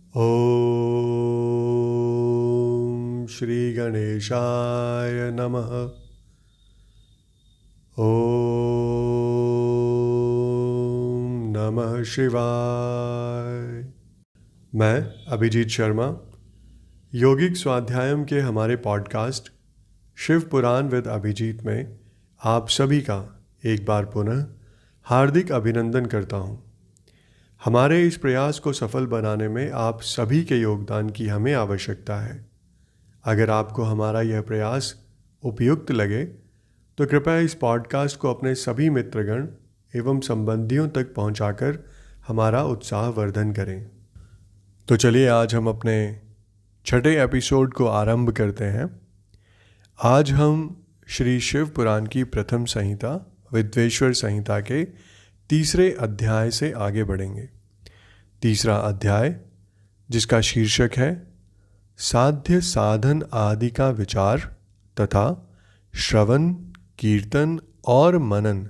ॐ श्री गणेशाय नमः। ॐ नमः शिवाय। मैं अभिजीत शर्मा योगिक स्वाध्यायम के हमारे पॉडकास्ट शिव पुराण विद अभिजीत में आप सभी का एक बार पुनः हार्दिक अभिनंदन करता हूँ। हमारे इस प्रयास को सफल बनाने में आप सभी के योगदान की हमें आवश्यकता है। अगर आपको हमारा यह प्रयास उपयुक्त लगे तो कृपया इस पॉडकास्ट को अपने सभी मित्रगण एवं संबंधियों तक पहुंचाकर हमारा उत्साहवर्धन करें। तो चलिए आज हम अपने छठे एपिसोड को आरंभ करते हैं। आज हम श्री शिव पुराण की प्रथम संहिता विद्वेश्वर संहिता के तीसरे अध्याय से आगे बढ़ेंगे। तीसरा अध्याय, जिसका शीर्षक है साध्य साधन आदि का विचार तथा श्रवण, कीर्तन और मनन,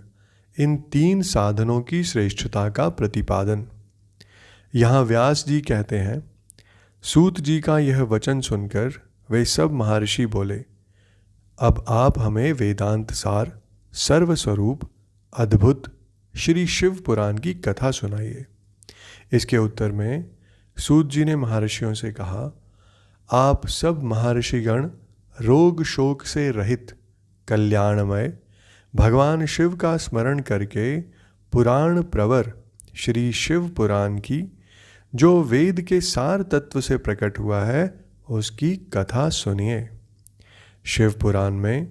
इन तीन साधनों की श्रेष्ठता का प्रतिपादन। यहाँ व्यास जी कहते हैं, सूत जी का यह वचन सुनकर वे सब महर्षि बोले, अब आप हमें वेदांत सार, सर्वस्वरूप, अद्भुत श्री शिव पुराण की कथा सुनाइए। इसके उत्तर में सूत जी ने महर्षियों से कहा, आप सब महर्षिगण रोग शोक से रहित कल्याणमय भगवान शिव का स्मरण करके पुराण प्रवर श्री शिव पुराण की, जो वेद के सार तत्व से प्रकट हुआ है, उसकी कथा सुनिए। शिव पुराण में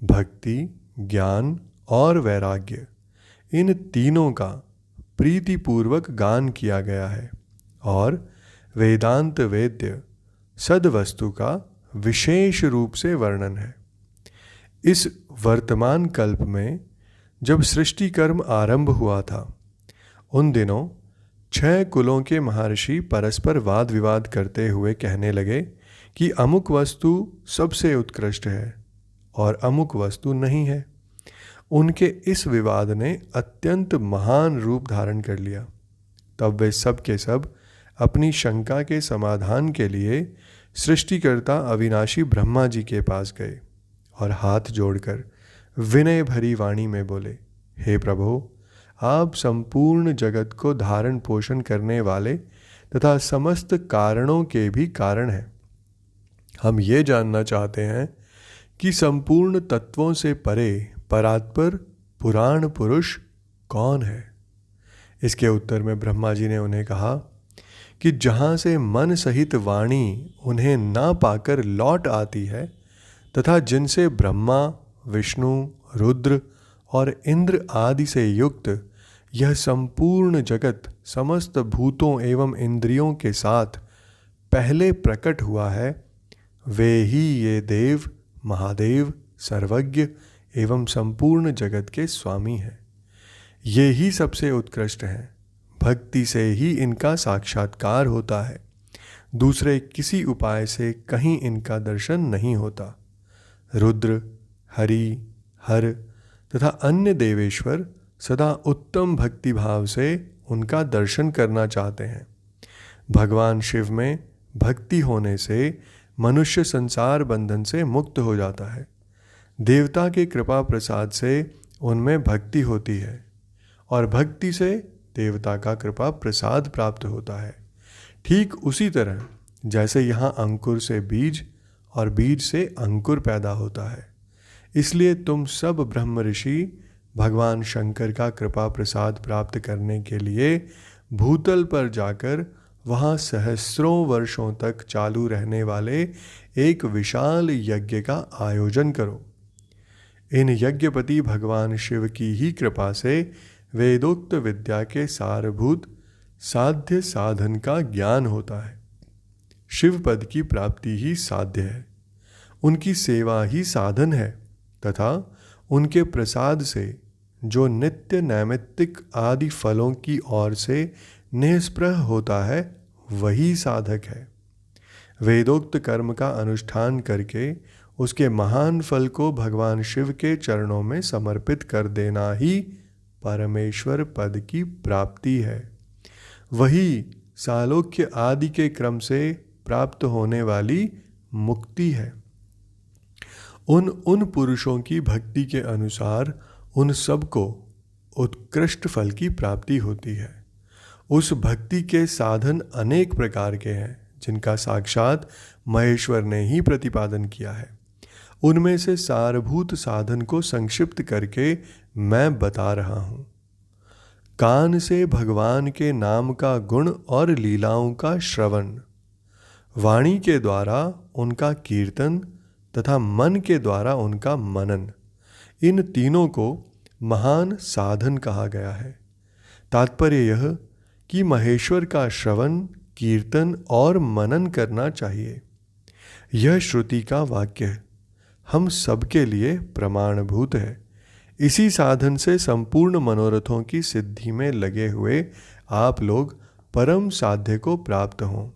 भक्ति, ज्ञान और वैराग्य, इन तीनों का प्रीतिपूर्वक गान किया गया है और वेदांत वेद्य सद्वस्तु का विशेष रूप से वर्णन है। इस वर्तमान कल्प में जब सृष्टि कर्म आरंभ हुआ था, उन दिनों 6 कुलों के महर्षि परस्पर वाद विवाद करते हुए कहने लगे कि अमुक वस्तु सबसे उत्कृष्ट है और अमुक वस्तु नहीं है। उनके इस विवाद ने अत्यंत महान रूप धारण कर लिया। तब वे सब के सब अपनी शंका के समाधान के लिए सृष्टिकर्ता अविनाशी ब्रह्मा जी के पास गए और हाथ जोड़कर विनय भरी वाणी में बोले, हे प्रभो, आप संपूर्ण जगत को धारण पोषण करने वाले तथा समस्त कारणों के भी कारण हैं। हम ये जानना चाहते हैं कि संपूर्ण तत्वों से परे परात्पर पुराण पुरुष कौन है। इसके उत्तर में ब्रह्मा जी ने उन्हें कहा कि जहाँ से मन सहित वाणी उन्हें ना पाकर लौट आती है तथा जिनसे ब्रह्मा, विष्णु, रुद्र और इंद्र आदि से युक्त यह संपूर्ण जगत समस्त भूतों एवं इंद्रियों के साथ पहले प्रकट हुआ है, वे ही ये देव, महादेव, सर्वज्ञ एवं संपूर्ण जगत के स्वामी हैं। ये ही सबसे उत्कृष्ट हैं। भक्ति से ही इनका साक्षात्कार होता है। दूसरे किसी उपाय से कहीं इनका दर्शन नहीं होता। रुद्र, हरि, हर तथा अन्य देवेश्वर सदा उत्तम भक्ति भाव से उनका दर्शन करना चाहते हैं। भगवान शिव में भक्ति होने से मनुष्य संसार बंधन से मुक्त हो जाता है। देवता के कृपा प्रसाद से उनमें भक्ति होती है और भक्ति से देवता का कृपा प्रसाद प्राप्त होता है। ठीक उसी तरह जैसे यहाँ अंकुर से बीज और बीज से अंकुर पैदा होता है। इसलिए तुम सब ब्रह्म ऋषि भगवान शंकर का कृपा प्रसाद प्राप्त करने के लिए भूतल पर जाकर वहाँ सहस्रों वर्षों तक चालू रहने वाले एक विशाल यज्ञ का आयोजन करो। इन यज्ञपति भगवान शिव की ही कृपा से वेदोक्त विद्या के सारभूत साध्य साधन का ज्ञान होता है। शिव पद की प्राप्ति ही साध्य है, उनकी सेवा ही साधन है तथा उनके प्रसाद से जो नित्य नैमित्तिक आदि फलों की ओर से निष्प्रह होता है, वही साधक है। वेदोक्त कर्म का अनुष्ठान करके उसके महान फल को भगवान शिव के चरणों में समर्पित कर देना ही परमेश्वर पद की प्राप्ति है। वही सालोक्य आदि के क्रम से प्राप्त होने वाली मुक्ति है। उन पुरुषों की भक्ति के अनुसार उन सबको उत्कृष्ट फल की प्राप्ति होती है। उस भक्ति के साधन अनेक प्रकार के हैं जिनका साक्षात महेश्वर ने ही प्रतिपादन किया है। उनमें से सारभूत साधन को संक्षिप्त करके मैं बता रहा हूँ। कान से भगवान के नाम का गुण और लीलाओं का श्रवण, वाणी के द्वारा उनका कीर्तन तथा मन के द्वारा उनका मनन, इन तीनों को महान साधन कहा गया है। तात्पर्य यह कि महेश्वर का श्रवण, कीर्तन और मनन करना चाहिए। यह श्रुति का वाक्य हम सबके लिए प्रमाणभूत है। इसी साधन से संपूर्ण मनोरथों की सिद्धि में लगे हुए आप लोग परम साध्य को प्राप्त हों।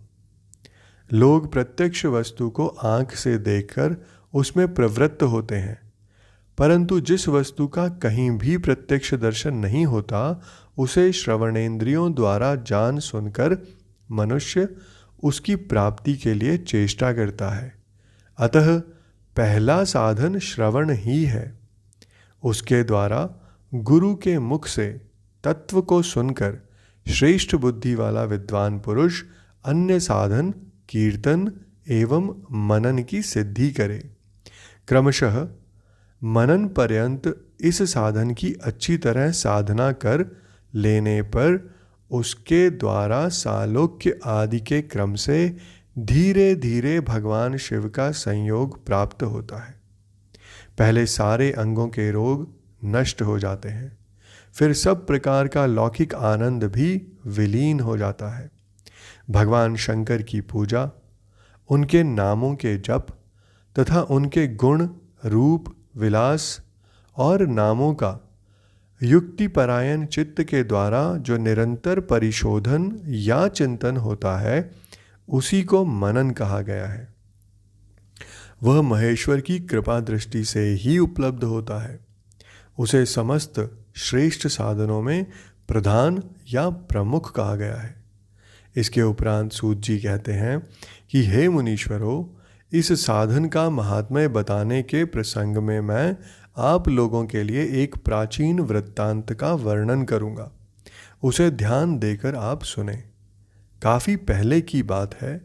लोग प्रत्यक्ष वस्तु को आंख से देखकर उसमें प्रवृत्त होते हैं, परंतु जिस वस्तु का कहीं भी प्रत्यक्ष दर्शन नहीं होता उसे श्रवणेंद्रियों द्वारा जान सुनकर मनुष्य उसकी प्राप्ति के लिए चेष्टा करता है। अतः पहला साधन श्रवण ही है। उसके द्वारा गुरु के मुख से तत्व को सुनकर श्रेष्ठ बुद्धि वाला विद्वान पुरुष अन्य साधन, कीर्तन एवं मनन की सिद्धि करे। क्रमशः मनन पर्यंत इस साधन की अच्छी तरह साधना कर लेने पर उसके द्वारा सालोक्य आदि के क्रम से धीरे धीरे भगवान शिव का संयोग प्राप्त होता है। पहले सारे अंगों के रोग नष्ट हो जाते हैं, फिर सब प्रकार का लौकिक आनंद भी विलीन हो जाता है। भगवान शंकर की पूजा, उनके नामों के जप तथा उनके गुण, रूप, विलास और नामों का युक्तिपरायण चित्त के द्वारा जो निरंतर परिशोधन या चिंतन होता है, उसी को मनन कहा गया है। वह महेश्वर की कृपा दृष्टि से ही उपलब्ध होता है। उसे समस्त श्रेष्ठ साधनों में प्रधान या प्रमुख कहा गया है। इसके उपरांत सूत जी कहते हैं कि हे मुनीश्वरों, इस साधन का महात्म्य बताने के प्रसंग में मैं आप लोगों के लिए एक प्राचीन वृत्तांत का वर्णन करूंगा। उसे ध्यान देकर आप सुने। काफ़ी पहले की बात है।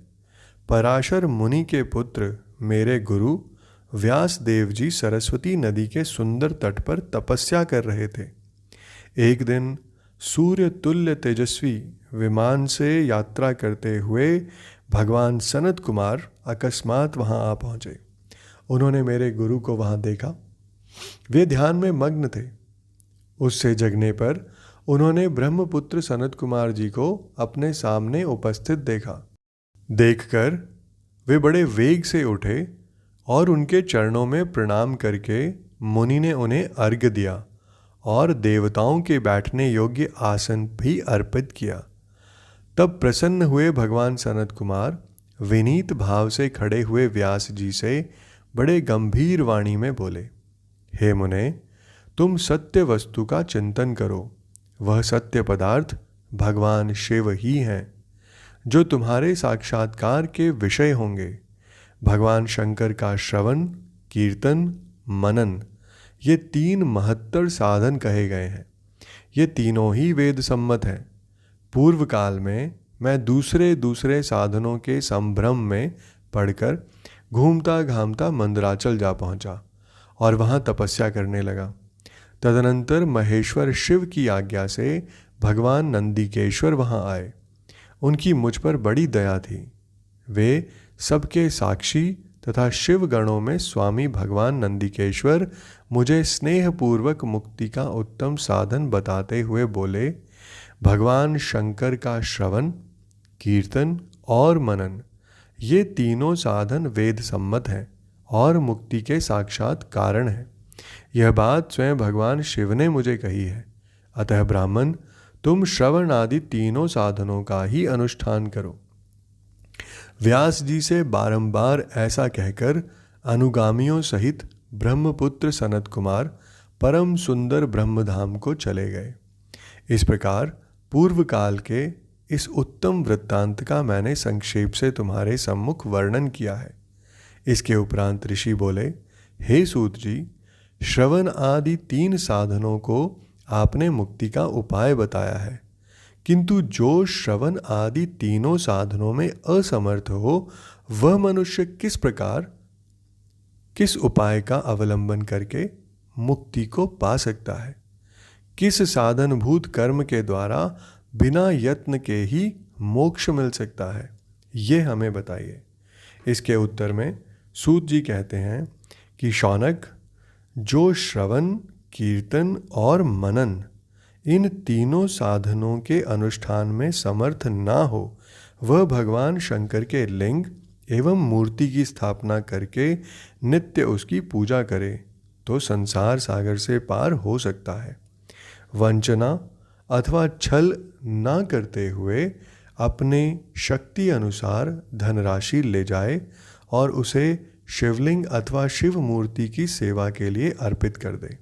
पराशर मुनि के पुत्र मेरे गुरु व्यास देव जी सरस्वती नदी के सुंदर तट पर तपस्या कर रहे थे। एक दिन सूर्य तुल्य तेजस्वी विमान से यात्रा करते हुए भगवान सनत कुमार अकस्मात वहां आ पहुंचे। उन्होंने मेरे गुरु को वहां देखा। वे ध्यान में मग्न थे। उससे जगने पर उन्होंने ब्रह्मपुत्र सनत कुमार जी को अपने सामने उपस्थित देखा। देखकर वे बड़े वेग से उठे और उनके चरणों में प्रणाम करके मुनि ने उन्हें अर्घ्य दिया और देवताओं के बैठने योग्य आसन भी अर्पित किया। तब प्रसन्न हुए भगवान सनत कुमार विनीत भाव से खड़े हुए व्यास जी से बड़े गंभीर वाणी में बोले, हे मुने, तुम सत्य वस्तु का चिंतन करो। वह सत्य पदार्थ भगवान शिव ही हैं, जो तुम्हारे साक्षात्कार के विषय होंगे। भगवान शंकर का श्रवण, कीर्तन, मनन, ये तीन महत्तर साधन कहे गए हैं। ये तीनों ही वेद सम्मत हैं। पूर्व काल में मैं दूसरे साधनों के संभ्रम में पढ़कर घूमता घामता मंदराचल जा पहुंचा और वहां तपस्या करने लगा। तदनंतर महेश्वर शिव की आज्ञा से भगवान नंदिकेश्वर वहां आए। उनकी मुझ पर बड़ी दया थी। वे सबके साक्षी तथा शिव गणों में स्वामी भगवान नंदिकेश्वर मुझे स्नेहपूर्वक मुक्ति का उत्तम साधन बताते हुए बोले, भगवान शंकर का श्रवण, कीर्तन और मनन, ये तीनों साधन वेद सम्मत हैं और मुक्ति के साक्षात कारण हैं। यह बात स्वयं भगवान शिव ने मुझे कही है। अतः ब्राह्मण, तुम श्रवण आदि तीनों साधनों का ही अनुष्ठान करो। व्यास जी से बारंबार ऐसा कहकर अनुगामियों सहित ब्रह्मपुत्र सनत कुमार परम सुंदर ब्रह्मधाम को चले गए। इस प्रकार पूर्व काल के इस उत्तम वृत्तांत का मैंने संक्षेप से तुम्हारे सम्मुख वर्णन किया है। इसके उपरांत ऋषि बोले, हे सूत जी, श्रवण आदि 3 साधनों को आपने मुक्ति का उपाय बताया है, किंतु जो श्रवण आदि तीनों साधनों में असमर्थ हो, वह मनुष्य किस प्रकार, किस उपाय का अवलंबन करके मुक्ति को पा सकता है? किस साधनभूत कर्म के द्वारा बिना यत्न के ही मोक्ष मिल सकता है, ये हमें बताइए। इसके उत्तर में सूत जी कहते हैं कि शौनक, जो श्रवण, कीर्तन और मनन इन तीनों साधनों के अनुष्ठान में समर्थ ना हो, वह भगवान शंकर के लिंग एवं मूर्ति की स्थापना करके नित्य उसकी पूजा करे तो संसार सागर से पार हो सकता है। वंचना अथवा छल ना करते हुए अपने शक्ति अनुसार धनराशि ले जाए और उसे शिवलिंग अथवा शिव मूर्ति की सेवा के लिए अर्पित कर दे।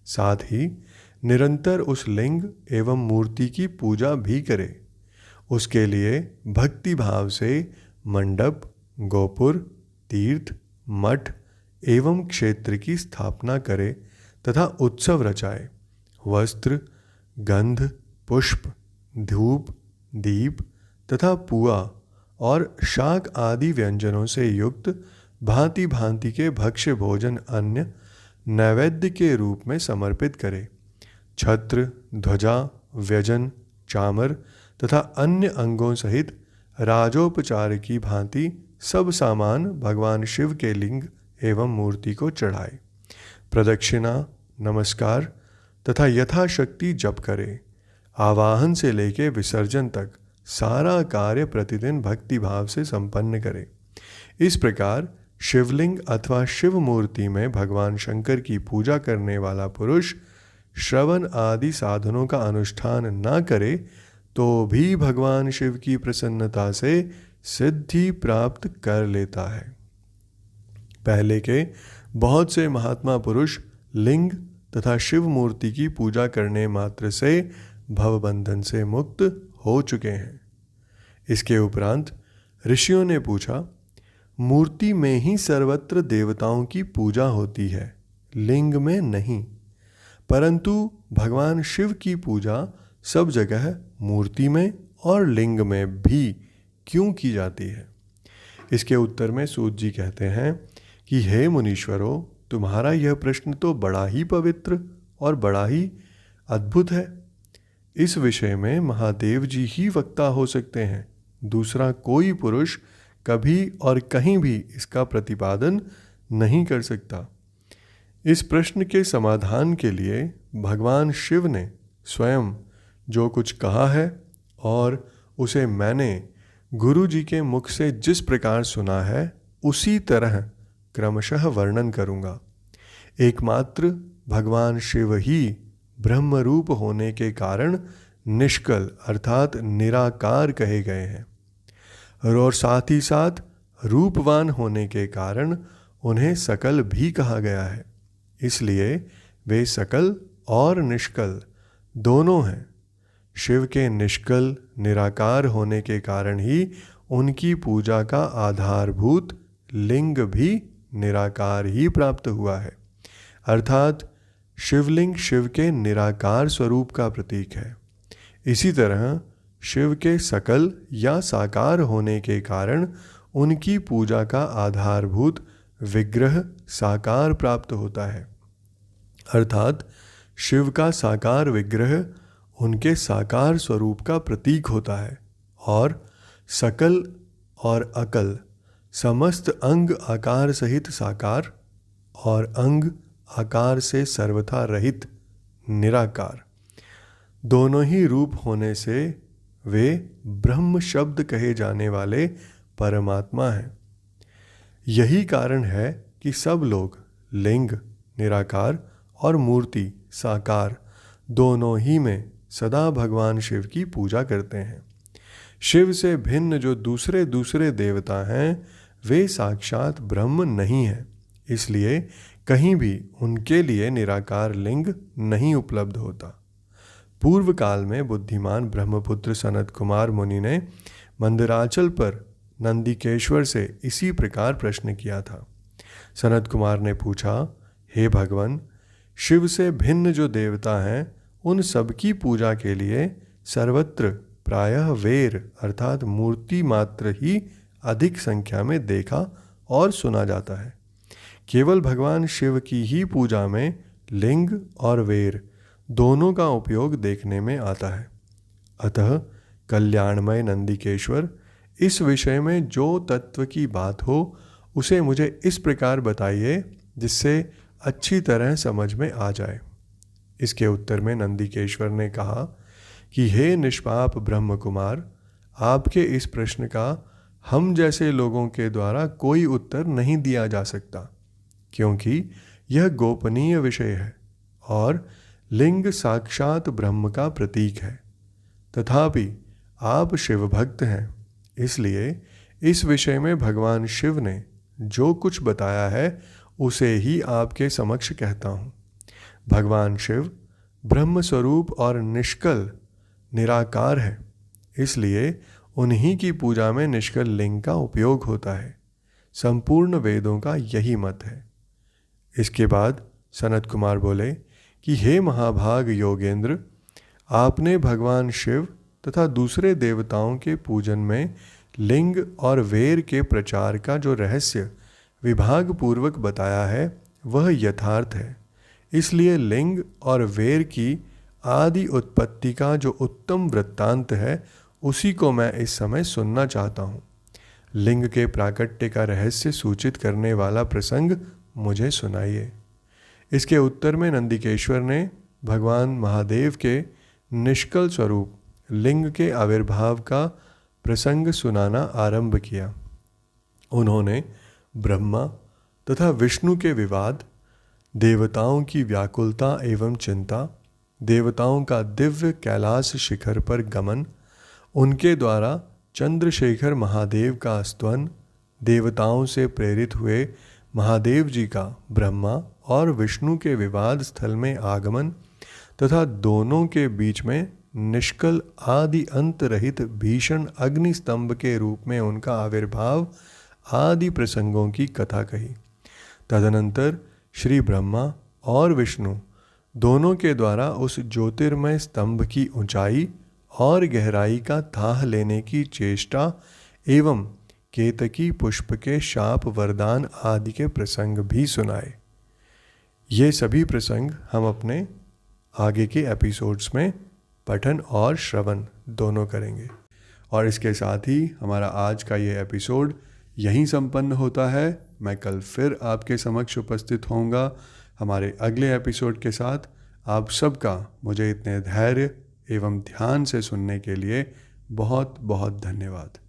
साथ ही निरंतर उस लिंग एवं मूर्ति की पूजा भी करे। उसके लिए भक्ति भाव से मंडप, गोपुर, तीर्थ, मठ एवं क्षेत्र की स्थापना करे तथा उत्सव रचाए। वस्त्र, गंध, पुष्प, धूप, दीप तथा पुआ और शाक आदि व्यंजनों से युक्त भांति भांति के भक्ष्य भोजन अन्य नैवेद्य के रूप में समर्पित करे। छत्र, ध्वजा, व्यजन, चामर तथा अन्य अंगों सहित राजोपचार की भांति सब सामान भगवान शिव के लिंग एवं मूर्ति को चढ़ाए। प्रदक्षिणा, नमस्कार तथा यथाशक्ति जप करे। आवाहन से लेकर विसर्जन तक सारा कार्य प्रतिदिन भक्ति भाव से संपन्न करे। इस प्रकार शिवलिंग अथवा शिव मूर्ति में भगवान शंकर की पूजा करने वाला पुरुष श्रवण आदि साधनों का अनुष्ठान ना करे तो भी भगवान शिव की प्रसन्नता से सिद्धि प्राप्त कर लेता है। पहले के बहुत से महात्मा पुरुष लिंग तथा शिव मूर्ति की पूजा करने मात्र से भवबंधन से मुक्त हो चुके हैं। इसके उपरांत ऋषियों ने पूछा, मूर्ति में ही सर्वत्र देवताओं की पूजा होती है, लिंग में नहीं, परंतु भगवान शिव की पूजा सब जगह मूर्ति में और लिंग में भी क्यों की जाती है? इसके उत्तर में सूत जी कहते हैं कि हे मुनीश्वरों, तुम्हारा यह प्रश्न तो बड़ा ही पवित्र और बड़ा ही अद्भुत है। इस विषय में महादेव जी ही वक्ता हो सकते हैं। दूसरा कोई पुरुष कभी और कहीं भी इसका प्रतिपादन नहीं कर सकता। इस प्रश्न के समाधान के लिए भगवान शिव ने स्वयं जो कुछ कहा है और उसे मैंने गुरु जी के मुख से जिस प्रकार सुना है उसी तरह क्रमशः वर्णन करूँगा। एकमात्र भगवान शिव ही ब्रह्म रूप होने के कारण निष्कल अर्थात निराकार कहे गए हैं और साथ ही साथ रूपवान होने के कारण उन्हें सकल भी कहा गया है। इसलिए वे सकल और निष्कल दोनों हैं। शिव के निष्कल निराकार होने के कारण ही उनकी पूजा का आधारभूत लिंग भी निराकार ही प्राप्त हुआ है, अर्थात शिवलिंग शिव के निराकार स्वरूप का प्रतीक है। इसी तरह शिव के सकल या साकार होने के कारण उनकी पूजा का आधारभूत विग्रह साकार प्राप्त होता है, अर्थात शिव का साकार विग्रह उनके साकार स्वरूप का प्रतीक होता है और सकल और अकल समस्त अंग आकार सहित साकार और अंग आकार से सर्वथा रहित निराकार दोनों ही रूप होने से वे ब्रह्म शब्द कहे जाने वाले परमात्मा हैं। यही कारण है कि सब लोग लिंग निराकार और मूर्ति साकार दोनों ही में सदा भगवान शिव की पूजा करते हैं। शिव से भिन्न जो दूसरे दूसरे देवता हैं वे साक्षात ब्रह्म नहीं हैं, इसलिए कहीं भी उनके लिए निराकार लिंग नहीं उपलब्ध होता। पूर्व काल में बुद्धिमान ब्रह्मपुत्र सनत कुमार मुनि ने मंदराचल पर नंदिकेश्वर से इसी प्रकार प्रश्न किया था। सनत कुमार ने पूछा, हे भगवान, शिव से भिन्न जो देवता हैं उन सबकी पूजा के लिए सर्वत्र प्रायः वेर अर्थात मूर्ति मात्र ही अधिक संख्या में देखा और सुना जाता है। केवल भगवान शिव की ही पूजा में लिंग और वेर दोनों का उपयोग देखने में आता है। अतः कल्याणमय नंदिकेश्वर, इस विषय में जो तत्व की बात हो उसे मुझे इस प्रकार बताइए जिससे अच्छी तरह समझ में आ जाए। इसके उत्तर में नंदिकेश्वर ने कहा कि हे निष्पाप ब्रह्म कुमार, आपके इस प्रश्न का हम जैसे लोगों के द्वारा कोई उत्तर नहीं दिया जा सकता, क्योंकि यह गोपनीय विषय है और लिंग साक्षात ब्रह्म का प्रतीक है। तथापि आप शिव भक्त हैं, इसलिए इस विषय में भगवान शिव ने जो कुछ बताया है उसे ही आपके समक्ष कहता हूँ। भगवान शिव ब्रह्म स्वरूप और निष्कल निराकार है, इसलिए उन्हीं की पूजा में निष्कल लिंग का उपयोग होता है। संपूर्ण वेदों का यही मत है। इसके बाद सनत कुमार बोले कि हे महाभाग योगेंद्र, आपने भगवान शिव तथा दूसरे देवताओं के पूजन में लिंग और वेर के प्रचार का जो रहस्य विभाग पूर्वक बताया है वह यथार्थ है। इसलिए लिंग और वेर की आदि उत्पत्ति का जो उत्तम वृत्तांत है उसी को मैं इस समय सुनना चाहता हूँ। लिंग के प्राकट्य का रहस्य सूचित करने वाला प्रसंग मुझे सुनाइए। इसके उत्तर में नंदिकेश्वर ने भगवान महादेव के निष्कल स्वरूप लिंग के आविर्भाव का प्रसंग सुनाना आरंभ किया। उन्होंने ब्रह्मा तथा विष्णु के विवाद, देवताओं की व्याकुलता एवं चिंता, देवताओं का दिव्य कैलाश शिखर पर गमन, उनके द्वारा चंद्रशेखर महादेव का स्तवन, देवताओं से प्रेरित हुए महादेव जी का ब्रह्मा और विष्णु के विवाद स्थल में आगमन तथा दोनों के बीच में निष्कल आदि अंत रहित भीषण अग्नि स्तंभ के रूप में उनका आविर्भाव आदि प्रसंगों की कथा कही। तदनंतर श्री ब्रह्मा और विष्णु दोनों के द्वारा उस ज्योतिर्मय स्तंभ की ऊंचाई और गहराई का थाह लेने की चेष्टा एवं केतकी पुष्प के शाप वरदान आदि के प्रसंग भी सुनाए। ये सभी प्रसंग हम अपने आगे के एपिसोड्स में पठन और श्रवण दोनों करेंगे। और इसके साथ ही हमारा आज का ये एपिसोड यहीं संपन्न होता है। मैं कल फिर आपके समक्ष उपस्थित होऊंगा हमारे अगले एपिसोड के साथ। आप सबका मुझे इतने धैर्य एवं ध्यान से सुनने के लिए बहुत बहुत धन्यवाद।